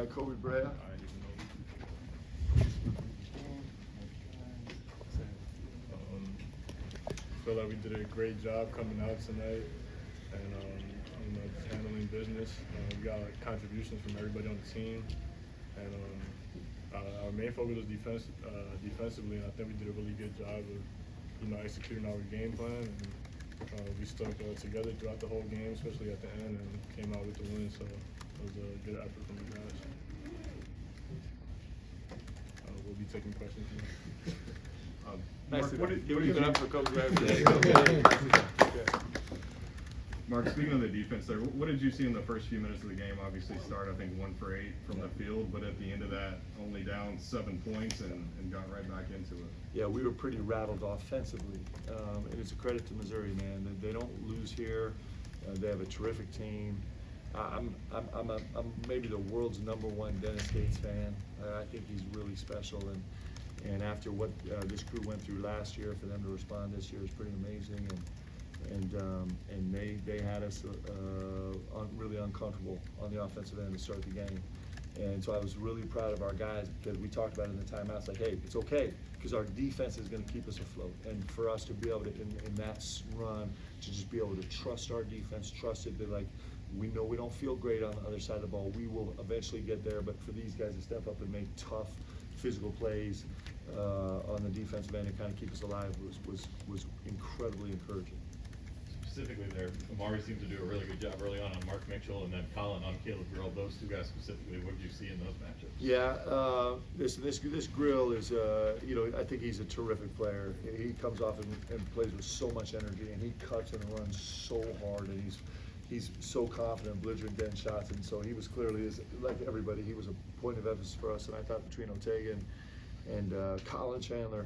Koby, Brea. Feel like we did a great job coming out tonight and just handling business. We got contributions from everybody on the team, and our main focus was defensively, and I think we did a really good job of executing our game plan. And we stuck together throughout the whole game, especially at the end, and came out with the win. So it was a good effort from the guys. We'll be taking questions now. Mark, speaking of the defense there, what did you see in the first few minutes of the game? Obviously started, I think, 1 for 8 from the field, but at the end of that, only down 7 points and got right back into it. Yeah, we were pretty rattled offensively. And it's a credit to Missouri, man. They don't lose here. They have a terrific team. I'm maybe the world's #1 Dennis Gates fan. I think he's really special, and after what this crew went through last year, for them to respond this year is pretty amazing. And they had us really uncomfortable on the offensive end to start the game. And so I was really proud of our guys, because we talked about it in the timeouts, like, hey, it's okay, because our defense is going to keep us afloat. And for us to be able to, in that run, to just be able to trust our defense, trust it, that, like, we know we don't feel great on the other side of the ball. We will eventually get there, but for these guys to step up and make tough physical plays on the defensive end and kind of keep us alive was incredibly encouraging. Specifically there, Amari seemed to do a really good job early on Mark Mitchell, and then Colin on Caleb Grill. Those two guys specifically, what did you see in those matchups? Yeah, this Grill is, I think he's a terrific player. He comes off and plays with so much energy, and he cuts and runs so hard, and he's so confident, belligerent, getting shots, and so he was clearly, like everybody, he was a point of emphasis for us. And I thought between Ortega and Colin Chandler,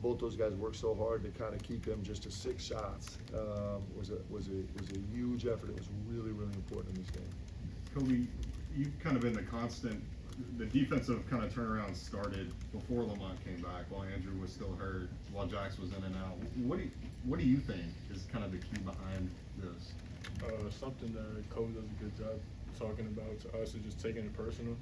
both those guys worked so hard to kind of keep him just to 6 shots. Was a huge effort. It was really, really important in this game. Koby, you've kind of been the defensive kind of turnaround started before Lamont came back, while Andrew was still hurt, while Jax was in and out. What do you think is kind of the key behind this? Something that Koby does a good job talking about to us is just taking it personal.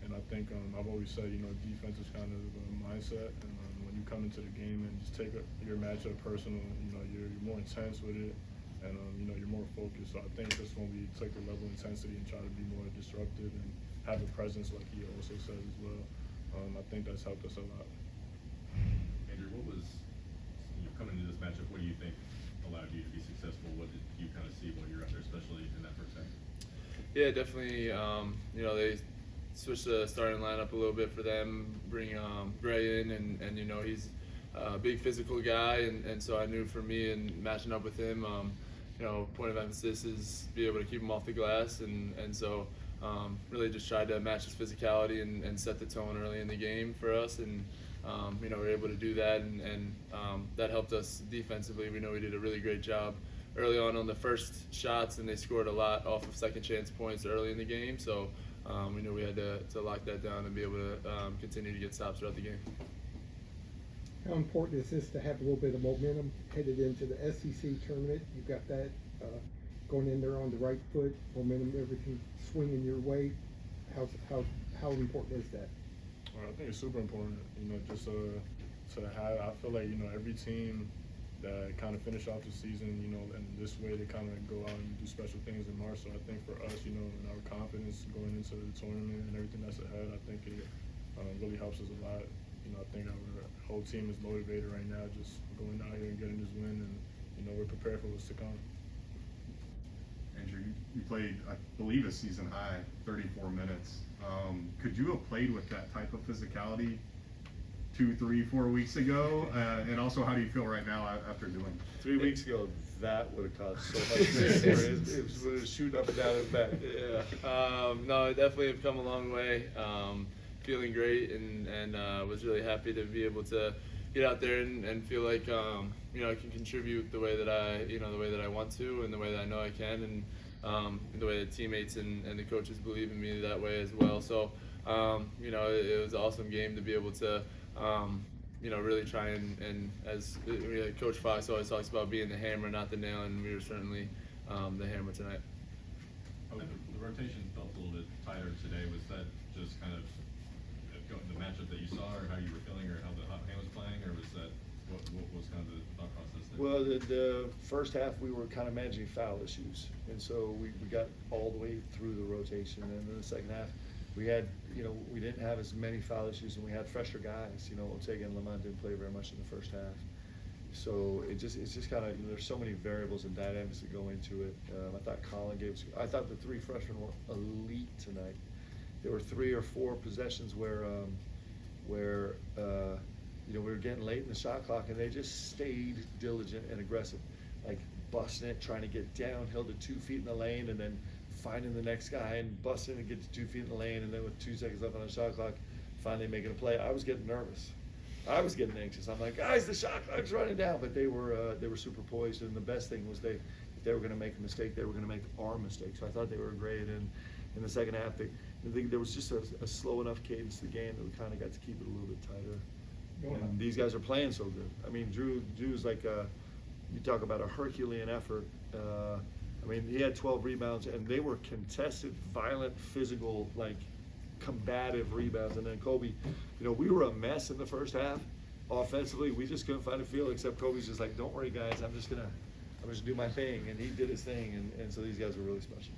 And I think I've always said, defense is kind of a mindset, and when you come into the game and just take your matchup personal, you're more intense with it, and you're more focused. So I think just when we took the level of intensity and try to be more disruptive and have a presence, like he also said as well, I think that's helped us a lot. Andrew, what was coming into this matchup? What do you think allowed you to be successful? What did you kind of see while you were out there, especially in that first half? Yeah, definitely. They switched the starting lineup a little bit for them, bring Brea in, and he's a big physical guy, and so I knew for me and matching up with him, point of emphasis is be able to keep him off the glass, and so really just tried to match his physicality and set the tone early in the game for us, and we were able to do that, and that helped us defensively. We know we did a really great job early on the first shots, and they scored a lot off of second chance points early in the game, so we knew we had to lock that down and be able to continue to get stops throughout the game. How important is this to have a little bit of momentum headed into the SEC tournament? You've got that going in there on the right foot, momentum, everything swinging your way. How important is that? Well, I think it's super important, just to have. I feel like every team that kind of finish off the season, and this way they kind of go out and do special things in March. So I think for us, and our confidence going into the tournament and everything that's ahead, I think it really helps us a lot. I think our whole team is motivated right now, just going out here and getting this win, and we're prepared for what's to come. Andrew, you played, I believe, a season high 34 minutes. Could you have played with that type of physicality 2, 3, 4 weeks ago? And also, how do you feel right now after doing 3 weeks ago, that would have caused so much pain. It was shooting up and down his back. Yeah. No, definitely have come a long way. Feeling great, and was really happy to be able to get out there and feel like I can contribute the way that I want to, and the way that I know I can, and the way the teammates and the coaches believe in me that way as well. So it was an awesome game to be able to really try and as Coach Fox always talks about, being the hammer, not the nail, and we were certainly the hammer tonight. The rotation felt a little bit tighter today. Was that just kind of the matchup that you saw, or how you were feeling, or how the hot hand was playing, or was that what was kind of the thought process there? Well, the first half, we were kind of managing foul issues, and so we got all the way through the rotation, and then the second half, we had, we didn't have as many foul issues, and we had fresher guys. Ortega and Lamont didn't play very much in the first half. So it's just kind of, there's so many variables and dynamics that go into it. I thought I thought the three freshmen were elite tonight. There were 3 or 4 possessions where we were getting late in the shot clock, and they just stayed diligent and aggressive, like busting it, trying to get downhill to 2 feet in the lane, and then finding the next guy and busting and get to 2 feet in the lane, and then with 2 seconds left on the shot clock, finally making a play. I was getting nervous. I was getting anxious. I'm like, guys, the shot clock's running down, but they were super poised, and the best thing was if they were going to make a mistake, they were going to make our mistake. So I thought they were great, and in the second half, there was just a slow enough cadence to the game that we kind of got to keep it a little bit tighter. And these guys are playing so good. I mean, Drew's like you talk about a Herculean effort. I mean, he had 12 rebounds, and they were contested, violent, physical, like combative rebounds. And then Koby, we were a mess in the first half. Offensively, we just couldn't find a field, except Kobe's just like, don't worry, guys, I'm just gonna do my thing. And he did his thing, and so these guys were really special.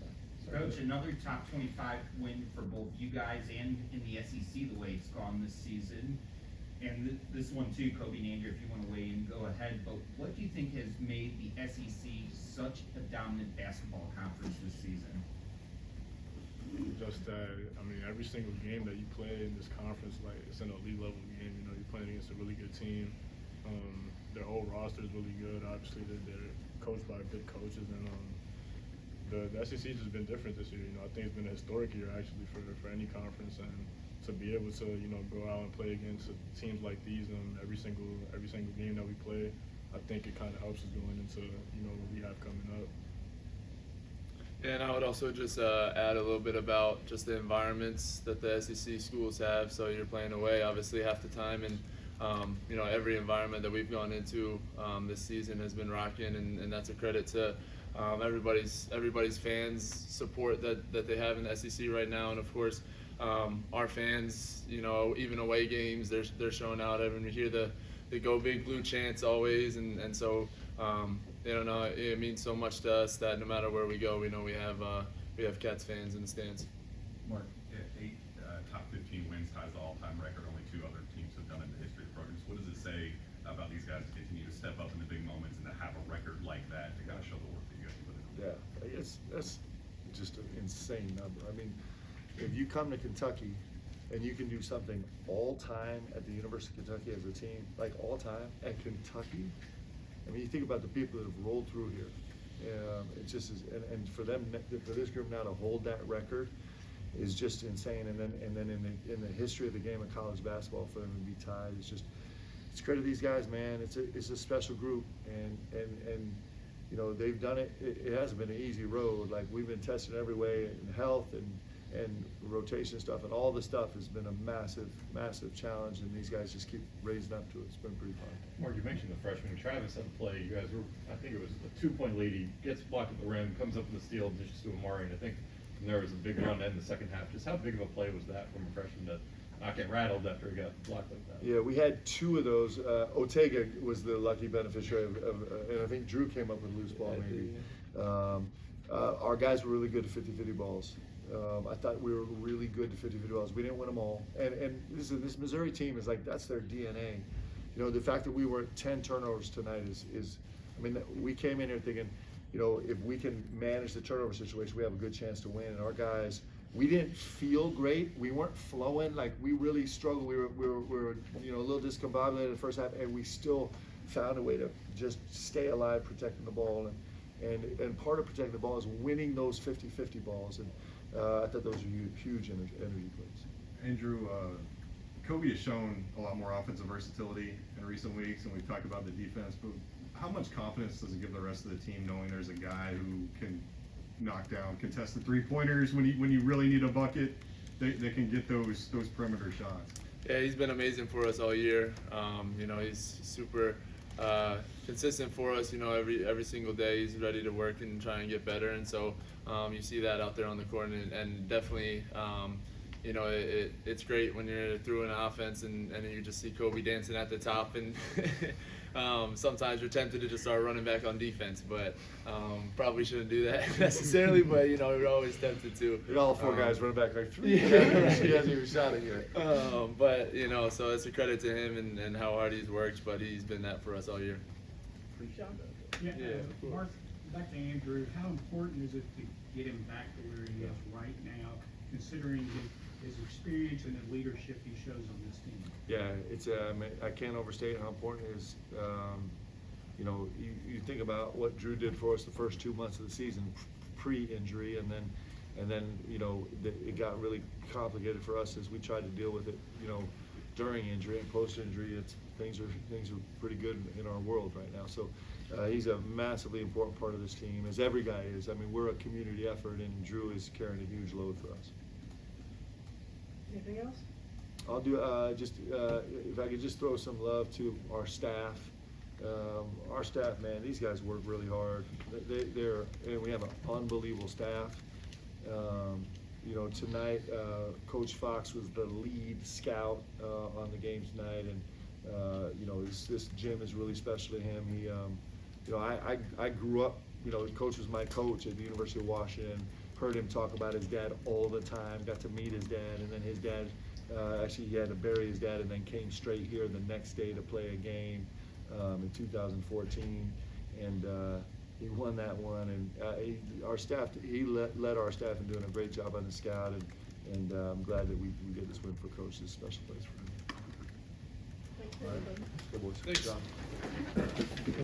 Coach, another top 25 win for both you guys and in the SEC, the way it's gone this season. And this one too, Koby and Andrew, if you want to weigh in, go ahead. But what do you think has made the SEC such a dominant basketball conference this season? Just that, every single game that you play in this conference, like, it's an elite level game. You're playing against a really good team. Their whole roster is really good. Obviously, they're coached by good coaches, and the SEC has just been different this year. I think it's been a historic year actually for any conference, and to be able to go out and play against teams like these every single game that we play, I think it kind of helps us going into what we have coming up. And I would also just add a little bit about just the environments that the SEC schools have. So you're playing away obviously half the time, and every environment that we've gone into this season has been rocking, and that's a credit to everybody's fans support that they have in the SEC right now, and of course our fans, even away games, they're showing out. Everyone, you hear the Go Big Blue chants always, and so it means so much to us that no matter where we go, we know we have Cats fans in the stands. Mark, 8 top 15 wins ties the all-time record. Only 2 other teams have done it in the history of programs. What does it say about these guys to continue to step up in the big moments and to have a record like that to kind of show the work that you guys put in? Yeah, that's just an insane number. I mean, if you come to Kentucky and you can do something all time at the University of Kentucky as a team, like all time at Kentucky, I mean, you think about the people that have rolled through here. It just is, and for this group now to hold that record is just insane. And then in the history of the game of college basketball, for them to be tied, it's credit to these guys, man. It's a special group, and they've done it. It hasn't been an easy road. Like, we've been tested every way in health and rotation stuff, and all this stuff has been a massive challenge, and these guys just keep raising up to it. It's been pretty fun. Mark, you mentioned the freshman. Travis had a play. You guys were, I think it was a 2-point lead. He gets blocked at the rim, comes up in the steal, dishes to Amari, and I think from there was a big run to end the second half. Just how big of a play was that from a freshman to not get rattled after he got blocked like that? Yeah, we had 2 of those. Ortega was the lucky beneficiary of and I think Drew came up with a loose ball maybe. Our guys were really good at 50-50 balls. I thought we were really good at 50-50 balls. We didn't win them all. And this Missouri team is like, that's their DNA. The fact that we were at 10 turnovers tonight is I mean, we came in here thinking, if we can manage the turnover situation, we have a good chance to win. And our guys, we didn't feel great. We weren't flowing. Like, we really struggled. We were a little discombobulated in the first half, and we still found a way to just stay alive, protecting the ball. And part of protecting the ball is winning those 50-50 balls. And I thought those were huge energy plays. Andrew, Koby has shown a lot more offensive versatility in recent weeks, and we've talked about the defense, but how much confidence does it give the rest of the team knowing there's a guy who can knock down contested 3-pointers when you really need a bucket, they can get those perimeter shots? Yeah, he's been amazing for us all year. He's super consistent for us. You know, every single day he's ready to work and try and get better, and so you see that out there on the court, and definitely. You know, it's great when you're through an offense and you just see Koby dancing at the top, and sometimes you're tempted to just start running back on defense, but probably shouldn't do that necessarily, but you know, you're always tempted to. And all four guys running back like three. Yeah. He hasn't even shot it yet. But, you know, so it's a credit to him and how hard he's worked, but he's been that for us all year. Yeah, Yeah, of course. Mark, back to Andrew, how important is it to get him back to where he is right now, considering his experience and the leadership he shows on this team? Yeah, it's I can't overstate how important it is. You know, you think about what Drew did for us the first 2 months of the season, pre-injury, and then you know it got really complicated for us as we tried to deal with it. You know, during injury and post-injury, things are pretty good in our world right now. So he's a massively important part of this team, as every guy is. I mean, we're a community effort, and Drew is carrying a huge load for us. Anything else? I'll do if I could just throw some love to our staff. Our staff, man, these guys work really hard. And we have an unbelievable staff. You know, tonight, Coach Fox was the lead scout on the game tonight, and you know, this gym is really special to him. He, you know, I grew up. You know, Coach was my coach at the University of Washington. Heard him talk about his dad all the time. Got to meet his dad, and then his dad. Actually, he had to bury his dad, and then came straight here the next day to play a game in 2014, and he won that one. And our staff, he led our staff in doing a great job on the scout, and I'm glad that we get this win for Coach. This is a special place for him. Thanks, All right. everybody. Good boys. Thanks. Good job.